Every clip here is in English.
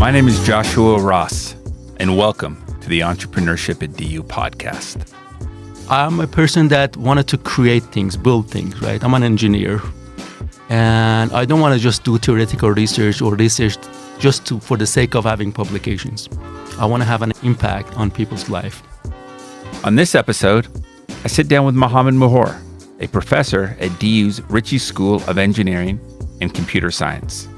My name is Joshua Ross, and welcome to the Entrepreneurship at DU podcast. I'm a person that wanted to create things, build things, right? I'm an engineer, and I don't want to just do theoretical research or research just for the sake of having publications. I want to have an impact on people's life. On this episode, I sit down with Mohammad Mahoor, a professor at DU's Ritchie School of Engineering and Computer Science.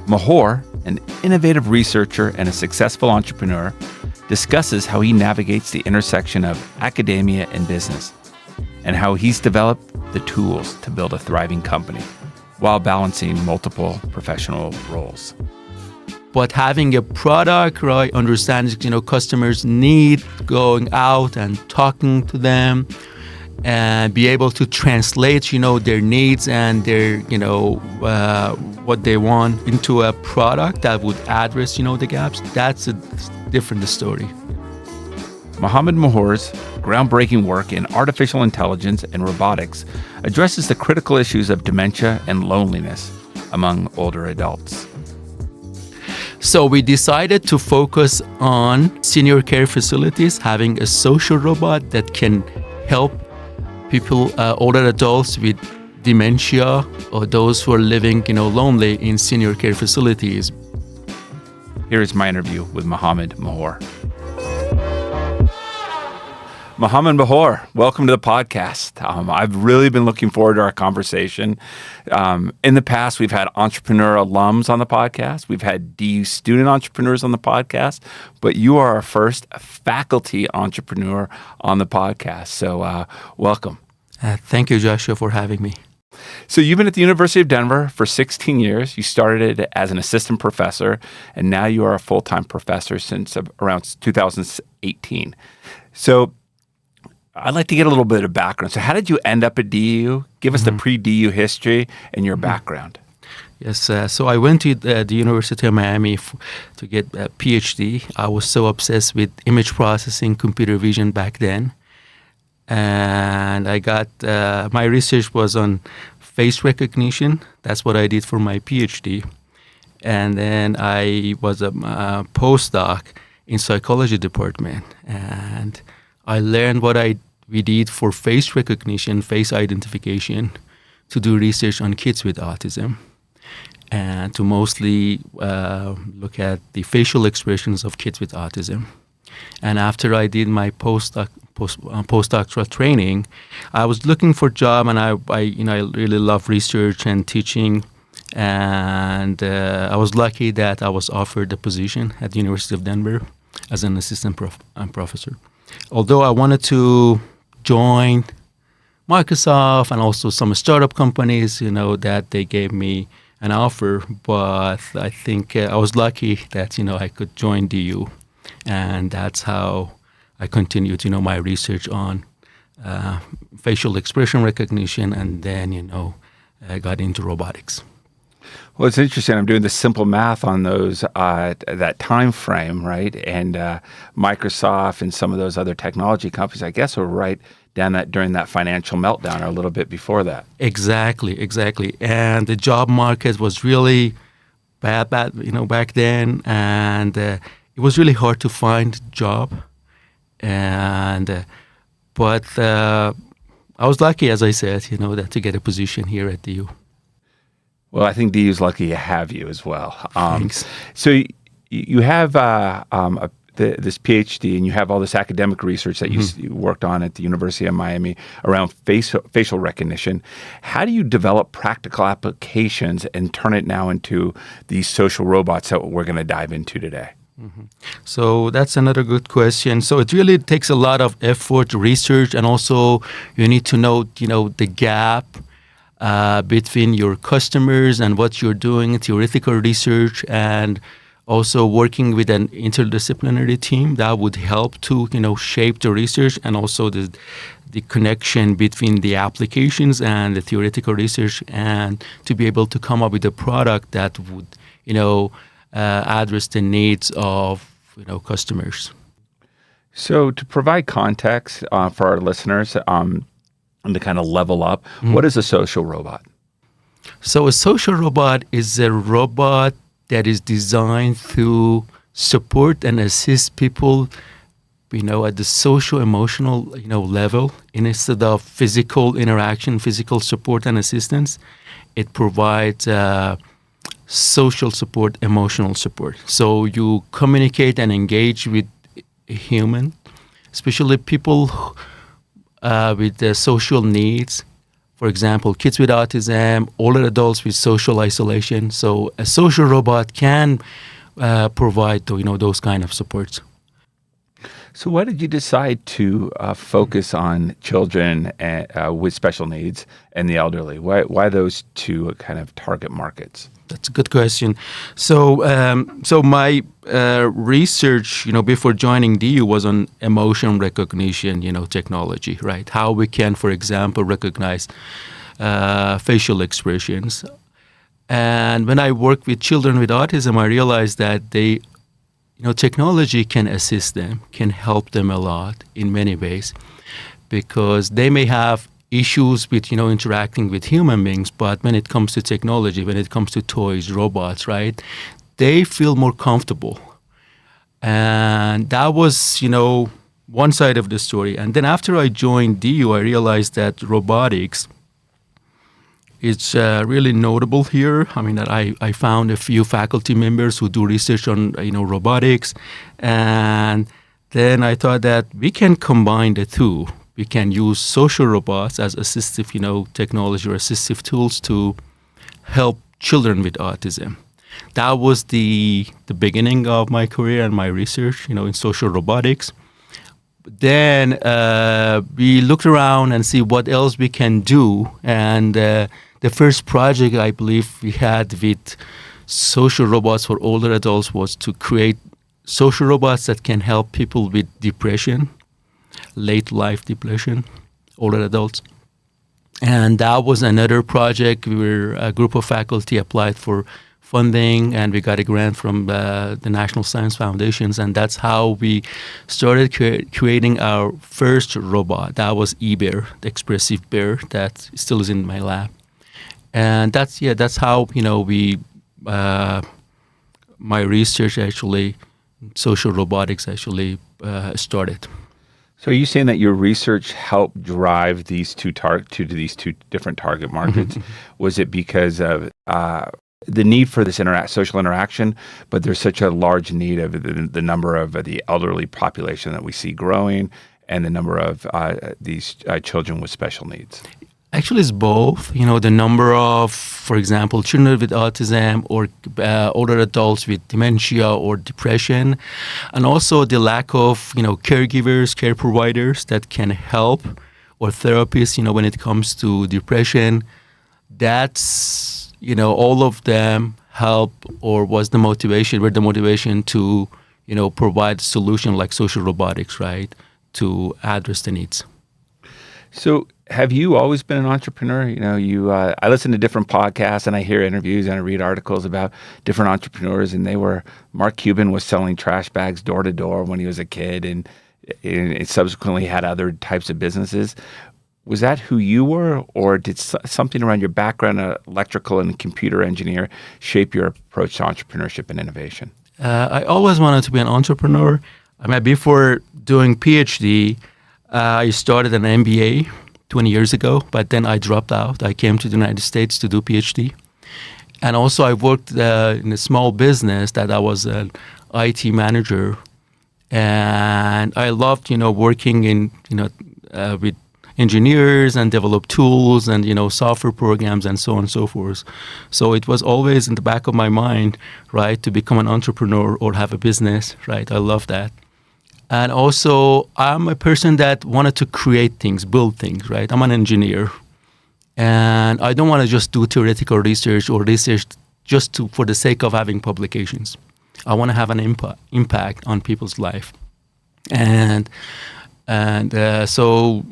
Mahoor, an innovative researcher and a successful entrepreneur, discusses how he navigates the intersection of academia and business, and how he's developed the tools to build a thriving company while balancing multiple professional roles. But having a product, right, understanding, customers' need, going out and talking to them, and be able to translate, their needs and their, what they want into a product that would address, the gaps. That's a different story. Mohammad Mahoor's groundbreaking work in artificial intelligence and robotics addresses the critical issues of dementia and loneliness among older adults. So we decided to focus on senior care facilities, having a social robot that can help people, older adults with dementia or those who are living, lonely in senior care facilities. Here is my interview with Mohammad Mahoor. Mohammad Mahoor, welcome to the podcast. I've really been looking forward to our conversation. In the past, we've had entrepreneur alums on the podcast. We've had DU student entrepreneurs on the podcast, but you are our first faculty entrepreneur on the podcast. So welcome. Thank you, Joshua, for having me. So you've been at the University of Denver for 16 years. You started as an assistant professor, and now you are a full-time professor since around 2018. So I'd like to get a little bit of background. So how did you end up at DU? Give us the pre-DU history and your background. Yes, so I went to the University of Miami to get a PhD. I was so obsessed with image processing, computer vision back then. And I got, my research was on face recognition. That's what I did for my PhD. And then I was a postdoc in psychology department. And I learned what we did for face recognition, face identification, to do research on kids with autism, and to mostly look at the facial expressions of kids with autism. And after I did my postdoctoral training, I was looking for a job, and I really love research and teaching. And I was lucky that I was offered a position at the University of Denver as an assistant professor. Although I wanted to join Microsoft and also some startup companies, that they gave me an offer, but I think I was lucky that, I could join DU. And that's how I continued, my research on facial expression recognition, and then, I got into robotics. Well, it's interesting. I'm doing the simple math on those, that time frame, right? And Microsoft and some of those other technology companies, I guess, were right down that during that financial meltdown or a little bit before that. Exactly. And the job market was really bad, back then, and it was really hard to find a job. And but I was lucky, as I said, that to get a position here at DU. Well, I think DU's lucky to have you as well. Thanks. So you have this PhD, and you have all this academic research that you worked on at the University of Miami around facial recognition. How do you develop practical applications and turn it now into these social robots that we're going to dive into today? So that's another good question. So it really takes a lot of effort, research, and also you need to know, the gap between your customers and what you're doing, theoretical research, and also working with an interdisciplinary team that would help to, shape the research, and also the connection between the applications and the theoretical research, and to be able to come up with a product that would, address the needs of, customers. So to provide context for our listeners, and to kind of level up, what is a social robot? So a social robot is a robot that is designed to support and assist people, at the social emotional, level. Instead of physical interaction, physical support and assistance, it provides social support, emotional support. So you communicate and engage with a human, especially people with social needs. For example, kids with autism, older adults with social isolation. So a social robot can provide, those kind of supports. So why did you decide to focus on children with special needs and the elderly? Why those two kind of target markets? That's a good question. So, my research, before joining DU was on emotion recognition, technology, right? How we can, for example, recognize facial expressions. And when I work with children with autism, I realized that technology can assist them, can help them a lot in many ways, because they may have issues with, interacting with human beings, but when it comes to technology, when it comes to toys, robots, right, they feel more comfortable. And that was, one side of the story. And then after I joined DU, I realized that robotics is really notable here. I mean, that I found a few faculty members who do research on, robotics. And then I thought that we can combine the two. We can use social robots as assistive, technology or assistive tools to help children with autism. That was the beginning of my career and my research, in social robotics. Then we looked around and see what else we can do. And the first project I believe we had with social robots for older adults was to create social robots that can help people with depression, late life depression, older adults. And that was another project where a group of faculty applied for funding, and we got a grant from the National Science Foundations, and that's how we started creating our first robot. That was eBear, the expressive bear that still is in my lab. And that's how, we, my research actually, social robotics actually started. So are you saying that your research helped drive these two different target markets? Was it because of the need for this social interaction, but there's such a large need of the number of the elderly population that we see growing and the number of these children with special needs? Actually, it's both. The number of, for example, children with autism or older adults with dementia or depression, and also the lack of, caregivers, care providers that can help, or therapists, when it comes to depression. That's, all of them help, or were the motivation to, provide solution like social robotics, right, to address the needs. So have you always been an entrepreneur? I listen to different podcasts and I hear interviews and I read articles about different entrepreneurs, and Mark Cuban was selling trash bags door to door when he was a kid, and subsequently had other types of businesses. Was that who you were, or did something around your background, electrical and computer engineer, shape your approach to entrepreneurship and innovation? I always wanted to be an entrepreneur. Before doing PhD, I started an MBA 20 years ago, but then I dropped out. I came to the United States to do PhD. And also I worked in a small business that I was an IT manager. And I loved, working in, with engineers and develop tools and, software programs and so on and so forth. So it was always in the back of my mind, right, to become an entrepreneur or have a business, right? I love that. And also, I'm a person that wanted to create things, build things, right? I'm an engineer. And I don't want to just do theoretical research or research just for the sake of having publications. I want to have an impact on people's life. And so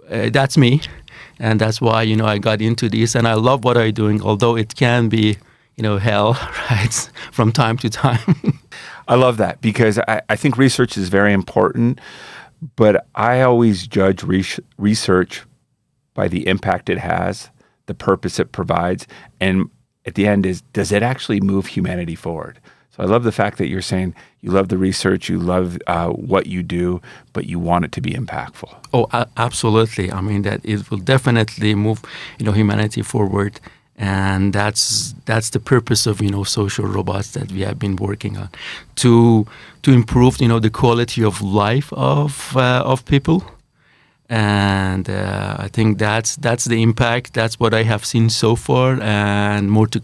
that's me. And that's why, I got into this. And I love what I'm doing, although it can be, hell, right, from time to time. I love that, because I think research is very important, but I always judge research by the impact it has, the purpose it provides, and at the end is, does it actually move humanity forward? So I love the fact that you're saying you love the research, you love what you do, but you want it to be impactful. Oh, absolutely. I mean, that it will definitely move, humanity forward. And that's the purpose of, social robots that we have been working on, to improve, the quality of life of people. And I think that's the impact. That's what I have seen so far, and more to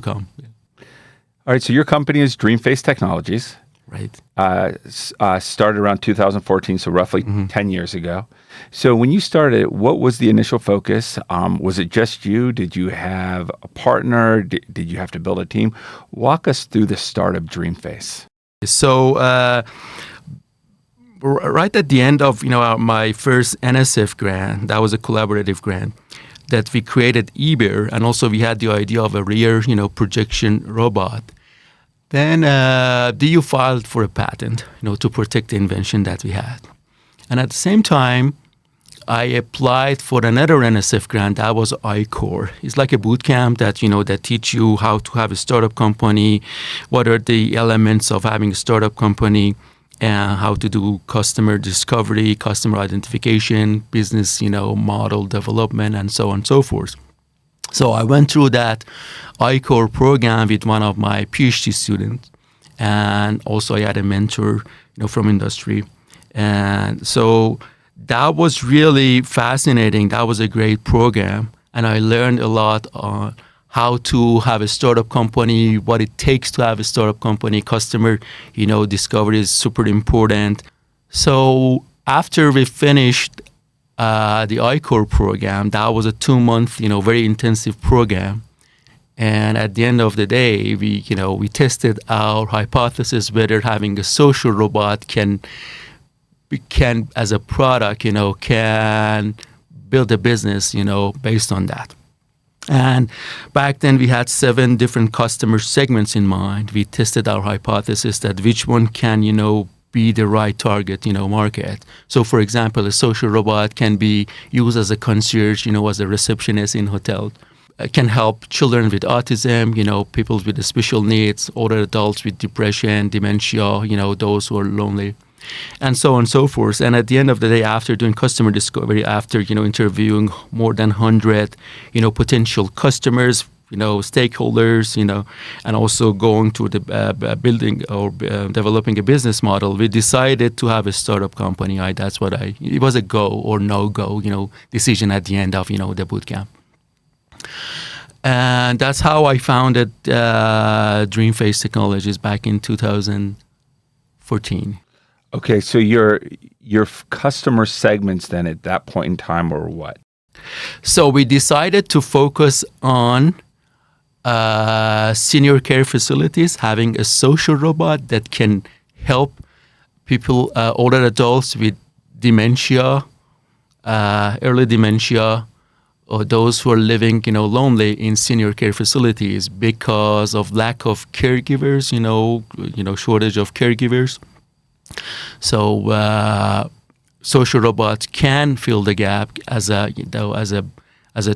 come. Yeah. All right. So your company is Dreamface Technologies. Right. Started around 2014, so roughly 10 years ago. So when you started, what was the initial focus? Was it just you? Did you have a partner? Did you have to build a team? Walk us through the start of Dreamface. So right at the end of my first NSF grant, that was a collaborative grant, that we created eBear, and also we had the idea of a rear projection robot. Then DU filed for a patent, to protect the invention that we had. And at the same time, I applied for another NSF grant. That was iCore. It's like a boot camp that, that teach you how to have a startup company, what are the elements of having a startup company, and how to do customer discovery, customer identification, business, model development, and so on and so forth. So I went through that iCore program with one of my PhD students, and also I had a mentor, from industry. And so that was really fascinating. That was a great program, and I learned a lot on how to have a startup company, what it takes to have a startup company. Customer, discovery is super important. So after we finished the iCore program, that was a 2-month, very intensive program. And at the end of the day, we tested our hypothesis whether having a social robot can as a product, can build a business, based on that. And back then we had 7 different customer segments in mind. We tested our hypothesis that which one can, be the right target, market. So for example, a social robot can be used as a concierge, as a receptionist in hotel. Can help children with autism, people with special needs, older adults with depression, dementia, those who are lonely, and so on and so forth. And at the end of the day, after doing customer discovery, after, interviewing more than 100, potential customers, stakeholders, and also going to the building or developing a business model, we decided to have a startup company. It was a go or no go, decision at the end of, the bootcamp. And that's how I founded Dreamface Technologies back in 2014. Okay, so your customer segments then at that point in time were what? So we decided to focus on senior care facilities, having a social robot that can help people, older adults with dementia, early dementia, or those who are living, lonely in senior care facilities because of lack of caregivers, shortage of caregivers. So social robots can fill the gap as a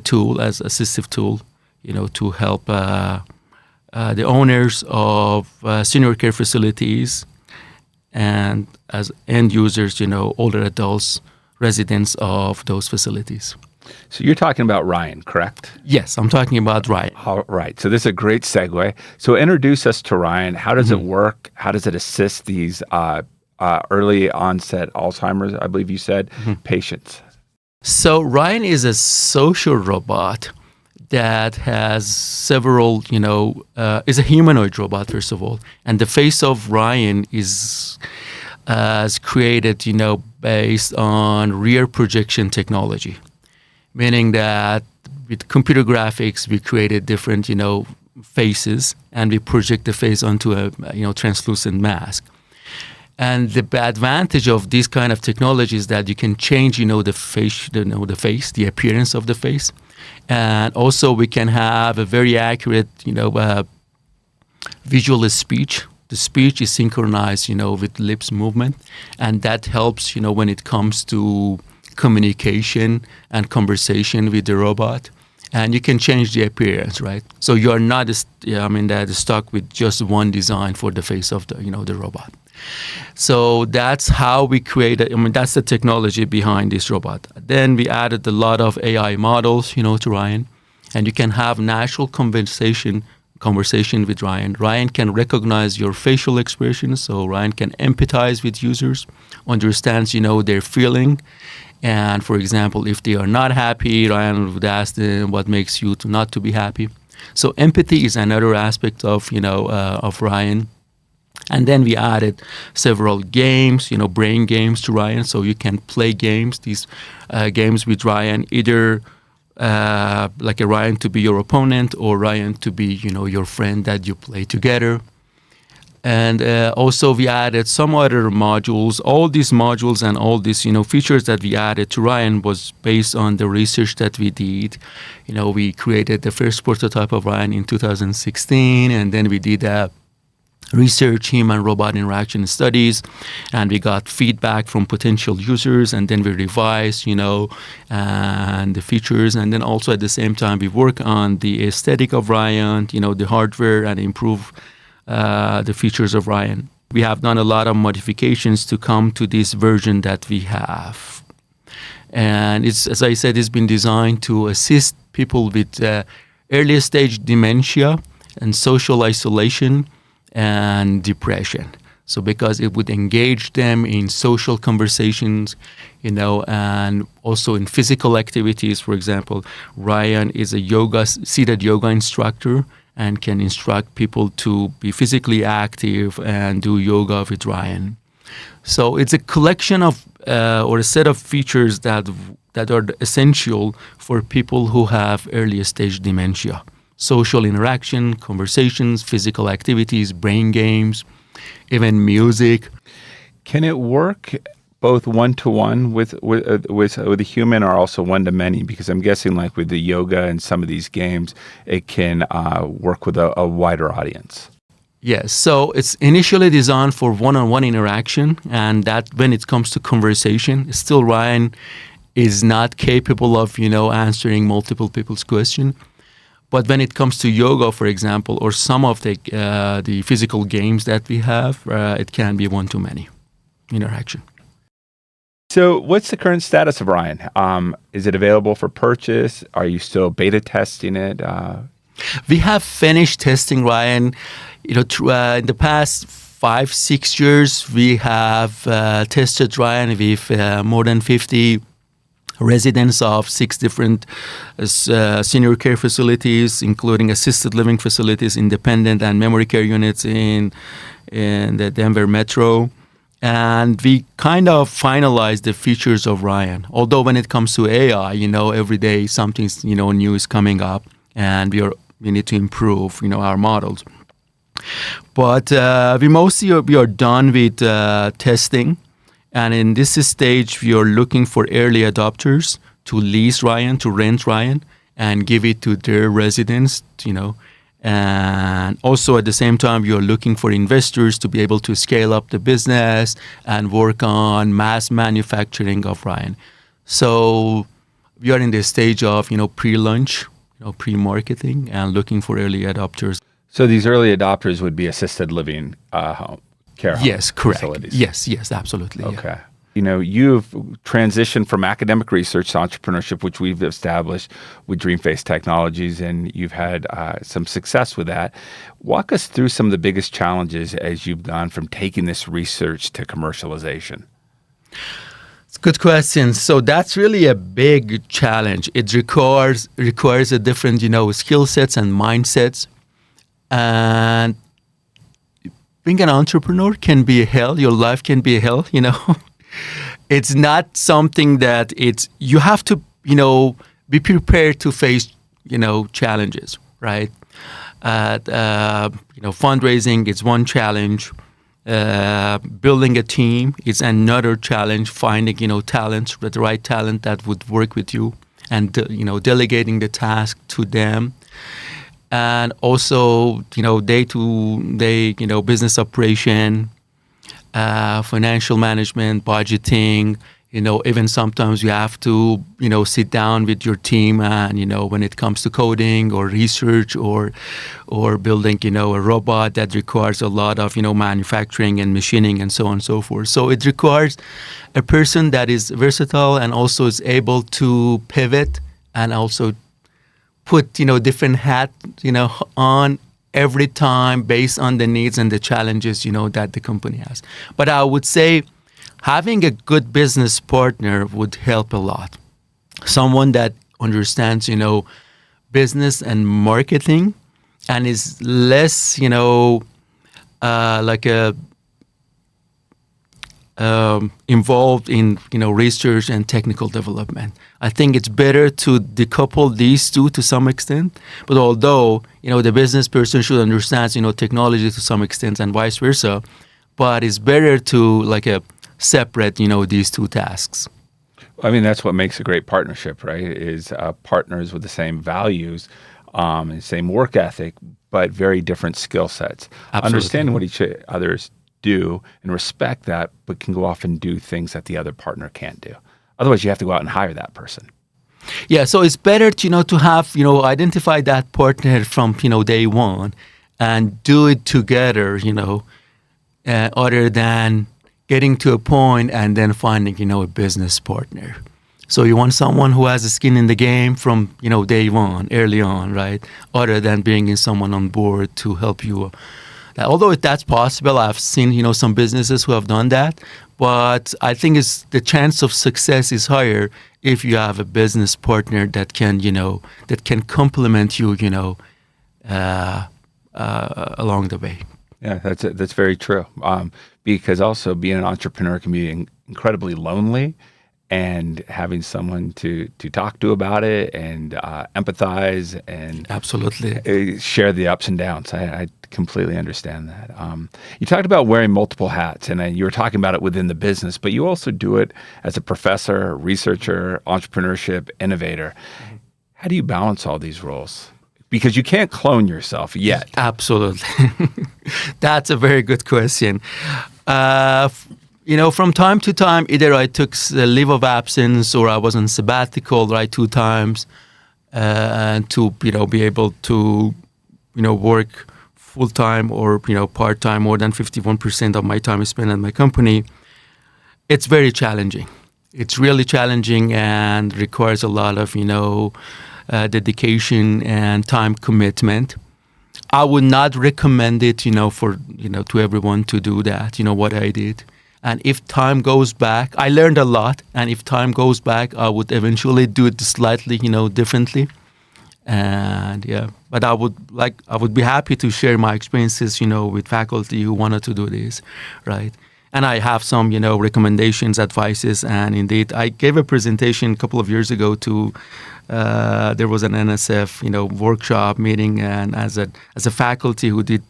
tool, as assistive tool, to help the owners of senior care facilities and as end users, older adults, residents of those facilities. So you're talking about Ryan, correct? Yes, I'm talking about Ryan. All right. So this is a great segue. So introduce us to Ryan. How does it work? How does it assist these early onset Alzheimer's, I believe you said, patients? So Ryan is a social robot that has several, is a humanoid robot, first of all. And the face of Ryan is created, based on rear projection technology. Meaning that with computer graphics, we created different, faces, and we project the face onto a, translucent mask. And the advantage of this kind of technology is that you can change, the face, the appearance of the face, and also we can have a very accurate, visual speech. The speech is synchronized, with lips movement, and that helps, when it comes to communication and conversation with the robot. and you can change the appearance, right? So you're not stuck with just one design for the face of the robot. So that's how we created. That's the technology behind this robot. Then we added a lot of AI models, to Ryan, and you can have natural conversation with Ryan. Ryan can recognize your facial expressions, so Ryan can empathize with users, understands, their feeling. And for example, if they are not happy, Ryan would ask them, what makes you not to be happy? So empathy is another aspect of, of Ryan. And then we added several games, brain games to Ryan. So you can play games, these games with Ryan, either like a Ryan to be your opponent or Ryan to be, your friend that you play together. And also we added some other modules. All these modules and all these, features that we added to Ryan was based on the research that we did. We created the first prototype of Ryan in 2016, and then we did research human-robot interaction studies, and we got feedback from potential users, and then we revised, and the features, and then also at the same time we work on the aesthetic of Ryan, the hardware, and improve the features of Ryan. We have done a lot of modifications to come to this version that we have, and it's, as I said, it's been designed to assist people with early stage dementia and social isolation and depression. So because it would engage them in social conversations, and also in physical activities. For example, Ryan is a seated yoga instructor and can instruct people to be physically active and do yoga with Ryan. So it's a collection of or a set of features that are essential for people who have early stage dementia. Social interaction, conversations, physical activities, brain games, even music. Can it work both one-to-one with a human, or also one-to-many? Because I'm guessing, like with the yoga and some of these games, it can work with a wider audience. Yes, so it's initially designed for one-on-one interaction, and that when it comes to conversation, still Ryan is not capable of, answering multiple people's questions. But when it comes to yoga, for example, or some of the physical games that we have, it can be one-to-many interaction. So what's the current status of Ryan? Is it available for purchase? Are you still beta testing it? We have finished testing Ryan. In the past 5-6 years, we have tested Ryan with more than 50 residents of 6 different senior care facilities, including assisted living facilities, independent and memory care units in the Denver metro. And we kind of finalized the features of Ryan. Although when it comes to AI, every day something new is coming up, and we need to improve our models. But we are done with testing. And in this stage, we are looking for early adopters to lease Ryan, to rent Ryan, and give it to their residents, And also at the same time, we are looking for investors to be able to scale up the business and work on mass manufacturing of Ryan. So we are in the stage of, pre-launch, pre-marketing, and looking for early adopters. So these early adopters would be assisted living care home Yes, correct. facilities. Yes, absolutely. Okay. Yeah. You've transitioned from academic research to entrepreneurship, which we've established with Dreamface Technologies, and you've had some success with that. Walk us through some of the biggest challenges as you've gone from taking this research to commercialization. It's a good question. So that's really a big challenge. It requires a different, skill sets and mindsets. And being an entrepreneur can be a hell. Your life can be a hell, It's not something that you have to, be prepared to face, challenges, right? Fundraising is one challenge. Building a team is another challenge. Finding, talent, the right talent that would work with you, and, delegating the task to them. And also, day-to-day, business operation, financial management, budgeting, Even sometimes you have to, sit down with your team and, when it comes to coding or research or building, a robot that requires a lot of, manufacturing and machining and so on and so forth. So it requires a person that is versatile and also is able to pivot and also put, different hats, on every time based on the needs and the challenges, that the company has. But I would say having a good business partner would help a lot. Someone that understands, business and marketing and is less, involved in, research and technical development. I think it's better to decouple these two to some extent. But although, the business person should understand, technology to some extent and vice versa, but it's better to separate, these two tasks. I mean, that's what makes a great partnership, right? Is partners with the same values, and same work ethic, but very different skill sets. Absolutely. Understanding what each others do and respect that, but can go off and do things that the other partner can't do. Otherwise, you have to go out and hire that person. Yeah, so it's better, to have, identify that partner from, day one and do it together, other than getting to a point and then finding, a business partner. So you want someone who has a skin in the game from, day one, early on, right? Other than bringing someone on board to help you. Although that's possible, I've seen, some businesses who have done that. But I think the chance of success is higher if you have a business partner that can, that can complement you, along the way. Yeah, that's very true. Because also being an entrepreneur can be incredibly lonely, and having someone to talk to about it and empathize and absolutely share the ups and downs. I completely understand that. You talked about wearing multiple hats, and you were talking about it within the business, but you also do it as a professor, researcher, entrepreneurship, innovator. Mm-hmm. How do you balance all these roles? Because you can't clone yourself yet. Absolutely. That's a very good question. From time to time, either I took a leave of absence or I was on sabbatical, right, 2 times, and to, be able to, work full-time or, part-time. More than 51% of my time is spent at my company. It's very challenging. It's really challenging and requires a lot of, dedication and time commitment. I would not recommend it, for, to everyone to do that, what I did. And if time goes back, I learned a lot. And if time goes back, I would eventually do it slightly, differently. And yeah, but I would be happy to share my experiences, with faculty who wanted to do this, right? And I have some, recommendations, advices. And indeed, I gave a presentation a couple of years ago to, there was an NSF, workshop meeting. And as a faculty who did,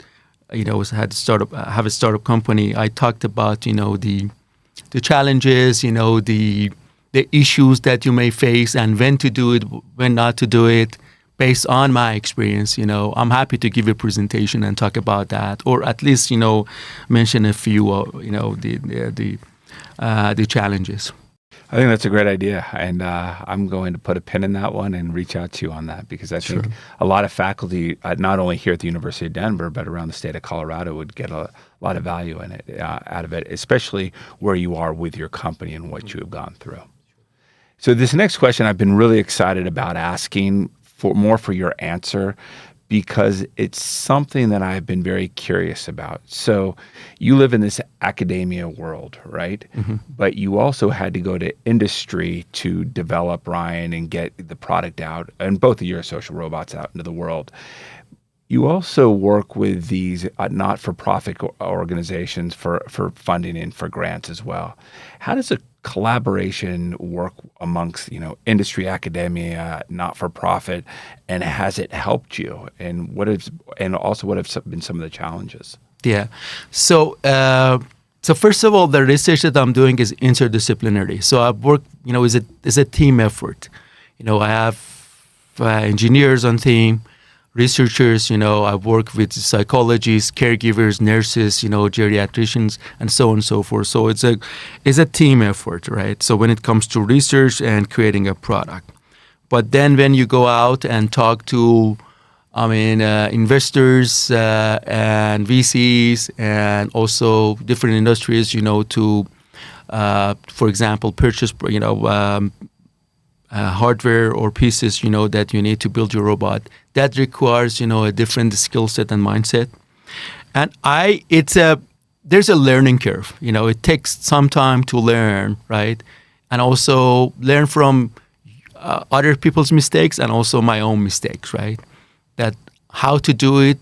have a startup company, I talked about, the challenges, the issues that you may face and when to do it, when not to do it. Based on my experience, I'm happy to give a presentation and talk about that, or at least, mention a few of, the challenges. I think that's a great idea, and I'm going to put a pin in that one and reach out to you on that, because I think a lot of faculty, not only here at the University of Denver, but around the state of Colorado, would get a lot of value in it, out of it, especially where you are with your company and what you have gone through. So this next question I've been really excited about asking for your answer, because it's something that I've been very curious about. So you live in this academia world, right? Mm-hmm. But you also had to go to industry to develop Ryan and get the product out, and both of your social robots out into the world. You also work with these not-for-profit organizations for funding and for grants as well. How does a collaboration work amongst, industry, academia, not-for-profit, and has it helped you? And what have been some of the challenges? Yeah. So first of all, the research that I'm doing is interdisciplinary. So I work, is a team effort. I have engineers on team, researchers. I've worked with psychologists, caregivers, nurses, geriatricians, and so on and so forth. So it's a team effort, right? So when it comes to research and creating a product. But then when you go out and talk to investors and VCs and also different industries, to, for example, purchase, hardware or pieces, that you need to build your robot. That requires, a different skill set and mindset. And there's a learning curve. It takes some time to learn, right? And also learn from other people's mistakes and also my own mistakes, right? That how to do it,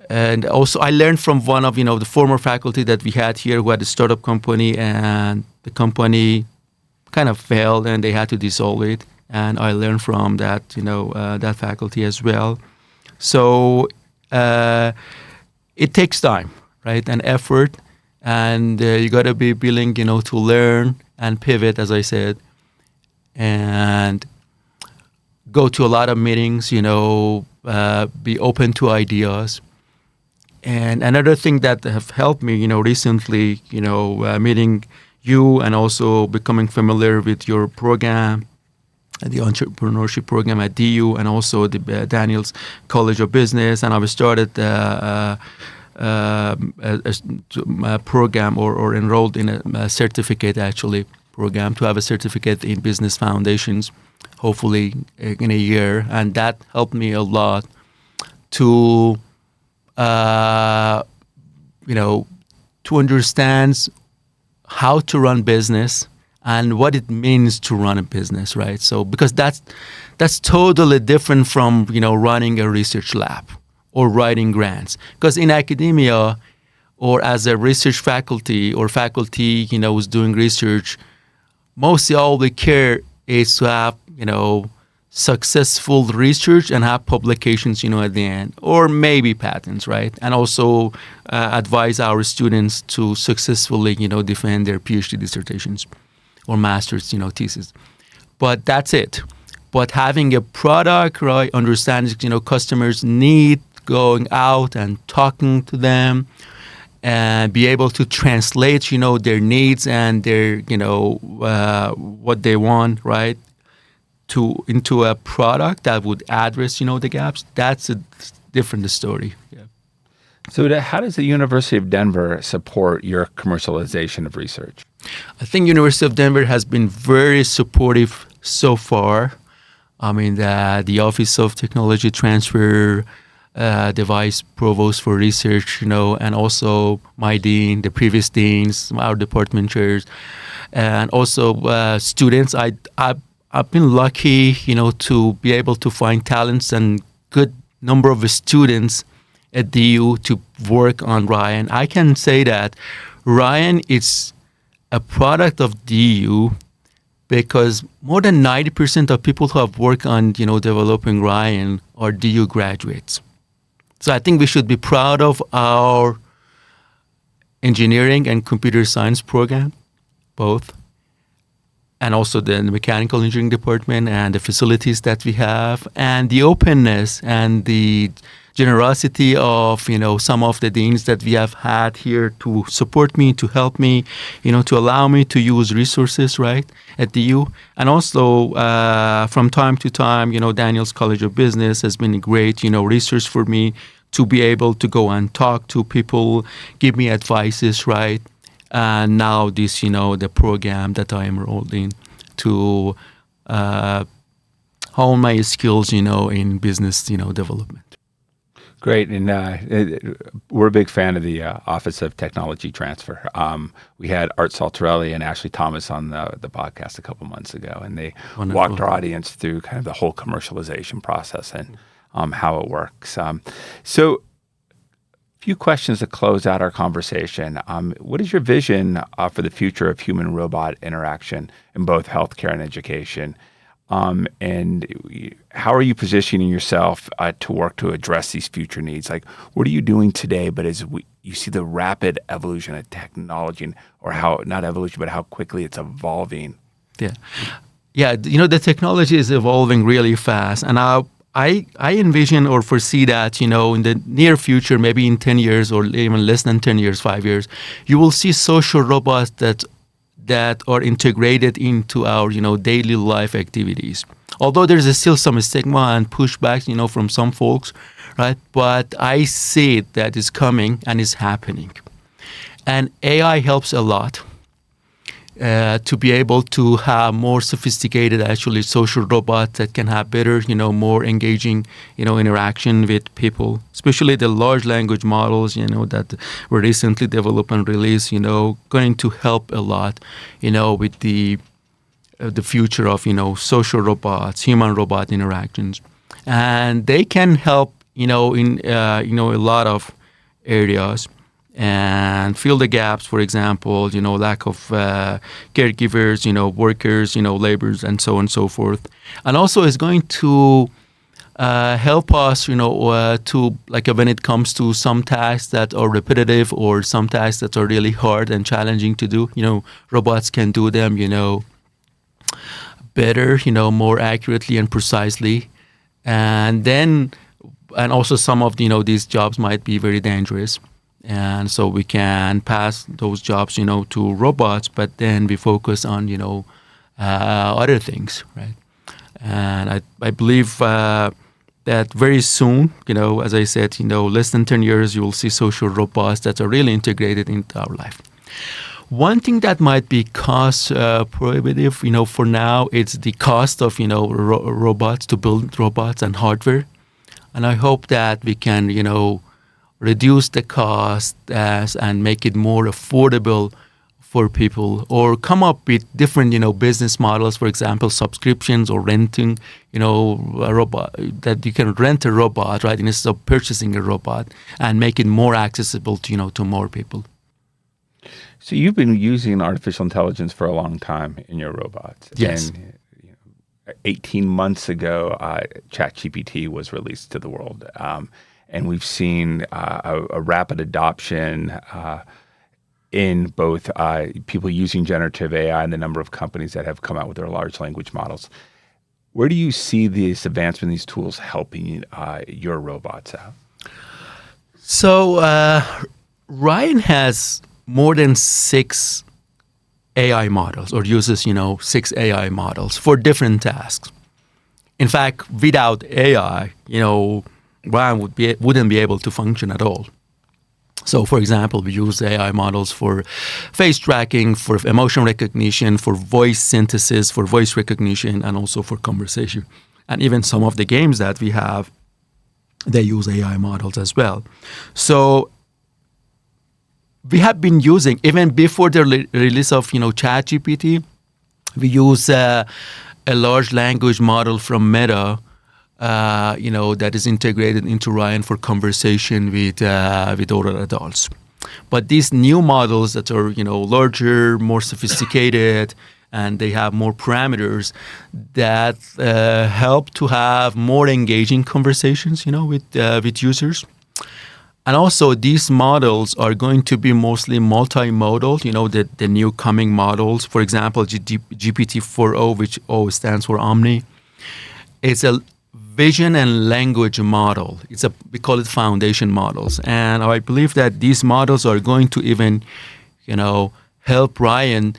and also I learned from one of, the former faculty that we had here who had a startup company, and the company kind of failed and they had to dissolve it. And I learned from that, that faculty as well. So it takes time, right, and effort, and you got to be willing, to learn and pivot, as I said, and go to a lot of meetings, be open to ideas. And another thing that have helped me, recently, meeting you and also becoming familiar with your program, the entrepreneurship program at DU, and also the Daniels College of Business. And I've started a program or enrolled in a certificate, actually, program to have a certificate in business foundations, hopefully in a year. And that helped me a lot to, to understand how to run business and what it means to run a business, right? So because that's totally different from, running a research lab or writing grants. Because in academia or as a research faculty or faculty, who's doing research, mostly all we care is to have, successful research and have publications, at the end, or maybe patents, right? And also advise our students to successfully, defend their PhD dissertations or master's, thesis. But that's it. But having a product, right, understanding, customers' need, going out and talking to them, and be able to translate, their needs and their, what they want, right, into a product that would address, the gaps. That's a different story. Yeah. So how does the University of Denver support your commercialization of research? I think University of Denver has been very supportive so far. The Office of Technology Transfer, the Vice Provost for Research, and also my dean, the previous deans, our department chairs, and also students. I've been lucky, to be able to find talents and good number of students at DU to work on Ryan. I can say that Ryan is a product of DU because more than 90% of people who have worked on, developing Ryan are DU graduates. So I think we should be proud of our engineering and computer science program, both, and also the mechanical engineering department and the facilities that we have, and the openness and the generosity of, some of the deans that we have had here to support me, to help me, to allow me to use resources, right, at DU. And also, from time to time, Daniels College of Business has been a great, resource for me to be able to go and talk to people, give me advices, right? And now this, the program that I am enrolled in to hone my skills, in business, development. Great. And we're a big fan of the Office of Technology Transfer. We had Art Saltarelli and Ashley Thomas on the podcast a couple months ago, and they walked our audience through kind of the whole commercialization process and how it works. So few questions to close out our conversation. What is your vision for the future of human-robot interaction in both healthcare and education? And how are you positioning yourself to work to address these future needs? Like, what are you doing today, but as you see the rapid evolution of technology, or how, not evolution, but how quickly it's evolving? Yeah. The technology is evolving really fast. And I envision or foresee that, in the near future, maybe in 10 years or even less than 10 years, 5 years, you will see social robots that are integrated into our, daily life activities. Although there's still some stigma and pushback, from some folks, right? But I see it that is coming and is happening. And AI helps a lot to be able to have more sophisticated, actually, social robots that can have better, more engaging, interaction with people, especially the large language models, that were recently developed and released, going to help a lot, with the future of, social robots, human-robot interactions. And they can help, in, a lot of areas and fill the gaps, for example, lack of caregivers, workers, laborers, and so on and so forth. And also is going to help us, to, like, when it comes to some tasks that are repetitive or some tasks that are really hard and challenging to do, robots can do them, better, more accurately and precisely. And also some of, these jobs might be very dangerous. And so we can pass those jobs, to robots, but then we focus on, other things, right? And I believe that very soon, as I said, less than 10 years, you will see social robots that are really integrated into our life. One thing that might be cost prohibitive, for now, it's the cost of, robots, to build robots and hardware. And I hope that we can, reduce the cost and make it more affordable for people, or come up with different, business models, for example, subscriptions or renting, a robot, that you can rent a robot, right, instead of purchasing a robot, and make it more accessible to, to more people. So you've been using artificial intelligence for a long time in your robots. Yes. And 18 months ago, ChatGPT was released to the world. And we've seen a rapid adoption in both people using generative AI and the number of companies that have come out with their large language models. Where do you see this advancement in these tools helping your robots out? So Ryan has more than 6 AI models, or uses, 6 AI models for different tasks. In fact, without AI, Ryan wouldn't be able to function at all. So, for example, we use AI models for face tracking, for emotion recognition, for voice synthesis, for voice recognition, and also for conversation. And even some of the games that we have, they use AI models as well. So we have been using, even before the release of, ChatGPT, we use a large language model from Meta, that is integrated into Ryan for conversation with older adults. But these new models that are, larger, more sophisticated, and they have more parameters that help to have more engaging conversations, with users. And also, these models are going to be mostly multimodal, the new coming models. For example, GPT-4o, which O stands for Omni. It's a vision and language model. We call it foundation models. And I believe that these models are going to even, help Ryan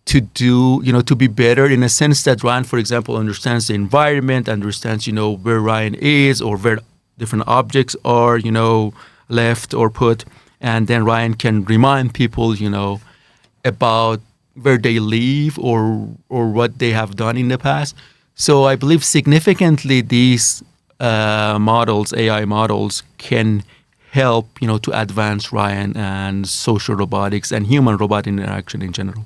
to do, to be better, in a sense that Ryan, for example, understands the environment, understands, where Ryan is, or where different objects are, left or put. And then Ryan can remind people, about where they live or what they have done in the past. So I believe significantly these models, AI models, can help, to advance Ryan and social robotics and human-robot interaction in general.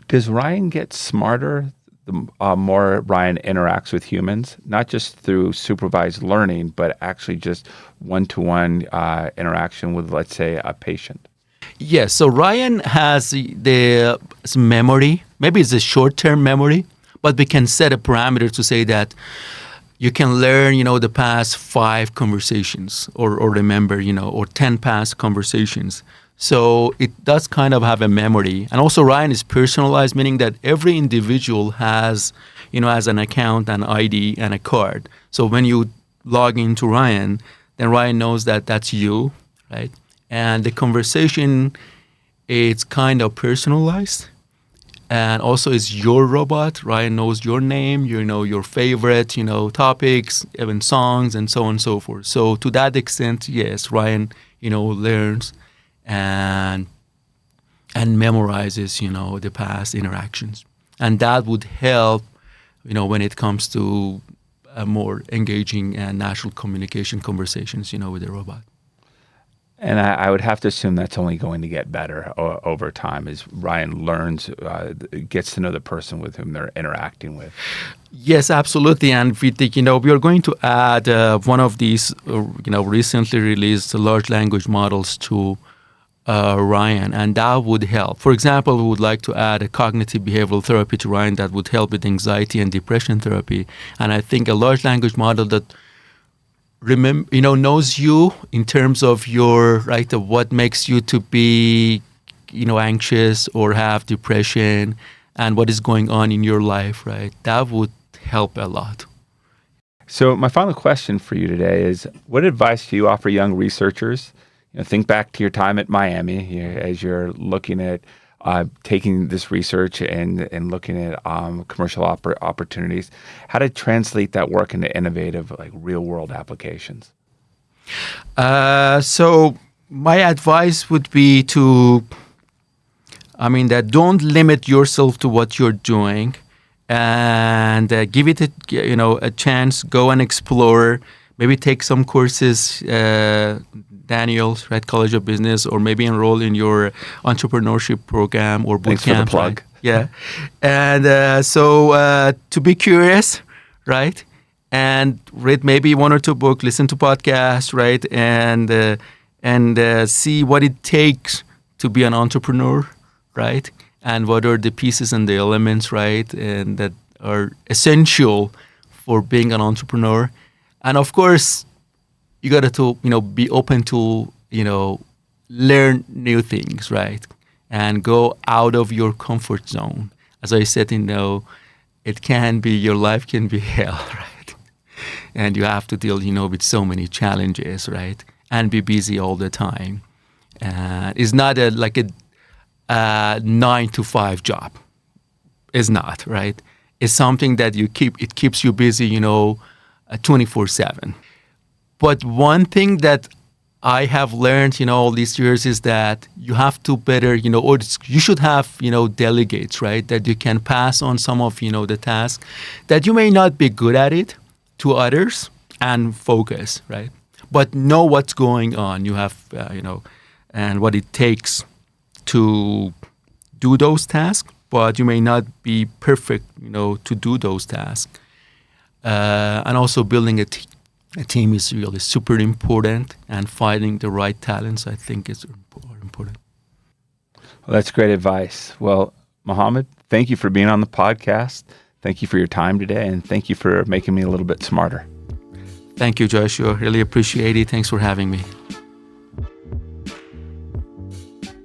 Does Ryan get smarter the more Ryan interacts with humans, not just through supervised learning, but actually just one-to-one interaction with, let's say, a patient? Yes. So Ryan has the memory. Maybe it's a short-term memory, but we can set a parameter to say that, you can learn, the past 5 conversations or remember, or 10 past conversations. So it does kind of have a memory. And also Ryan is personalized, meaning that every individual has, has an account, an ID, and a card. So when you log into Ryan, then Ryan knows that that's you, right? And the conversation, it's kind of personalized. And also it's your robot. Ryan knows your name, your favorite, topics, even songs, and so on and so forth. So to that extent, yes, Ryan, learns and memorizes, the past interactions. And that would help, when it comes to a more engaging and natural communication conversations, with the robot. And I would have to assume that's only going to get better over time as Ryan learns, gets to know the person with whom they're interacting with. Yes, absolutely. And we think, we are going to add one of these, recently released large language models to Ryan, and that would help. For example, we would like to add a cognitive behavioral therapy to Ryan that would help with anxiety and depression therapy. And I think a large language model that knows you in terms of your of what makes you to be, anxious or have depression, and what is going on in your life, right? That would help a lot. So my final question for you today is: what advice do you offer young researchers? Think back to your time at Miami as you're looking at taking this research and looking at commercial opportunities, how to translate that work into innovative, real world applications. So my advice would be that don't limit yourself to what you're doing, and give it a chance. Go and explore. Maybe take some courses, Daniel's, right, College of Business, or maybe enroll in your entrepreneurship program or boot Thanks camp. For the plug. Right? Yeah. And so to be curious, right, and read maybe 1 or 2 books, listen to podcasts, right, and see what it takes to be an entrepreneur, right, and what are the pieces and the elements, right, and that are essential for being an entrepreneur. And of course, you got to be open to learn new things, right, and go out of your comfort zone. As I said, it can be, your life can be hell, right, and you have to deal with so many challenges, right, and be busy all the time. It's not a 9-to-5 job. It's not, right. It's something that it keeps you busy, 24/7. But one thing that I have learned, all these years is that you have to better, or you should have, delegates, right? That you can pass on some of, the tasks that you may not be good at it to others and focus, right? But know what's going on. You have, and what it takes to do those tasks, but you may not be perfect, to do those tasks. And also building a team is really super important, and finding the right talents, I think, is important. Well, that's great advice. Well, Mohammad, thank you for being on the podcast. Thank you for your time today, and thank you for making me a little bit smarter. Thank you, Joshua. Really appreciate it. Thanks for having me.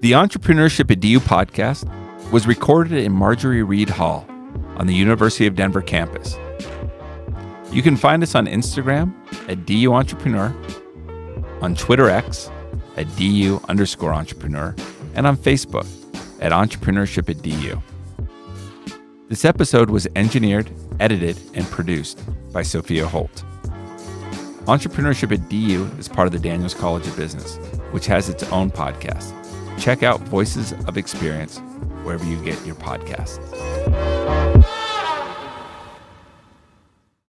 The Entrepreneurship at DU podcast was recorded in Marjorie Reed Hall on the University of Denver campus. You can find us on Instagram at DU Entrepreneur, on Twitter X at DU_Entrepreneur, and on Facebook at Entrepreneurship at DU. This episode was engineered, edited, and produced by Sophia Holt. Entrepreneurship at DU is part of the Daniels College of Business, which has its own podcast. Check out Voices of Experience wherever you get your podcasts.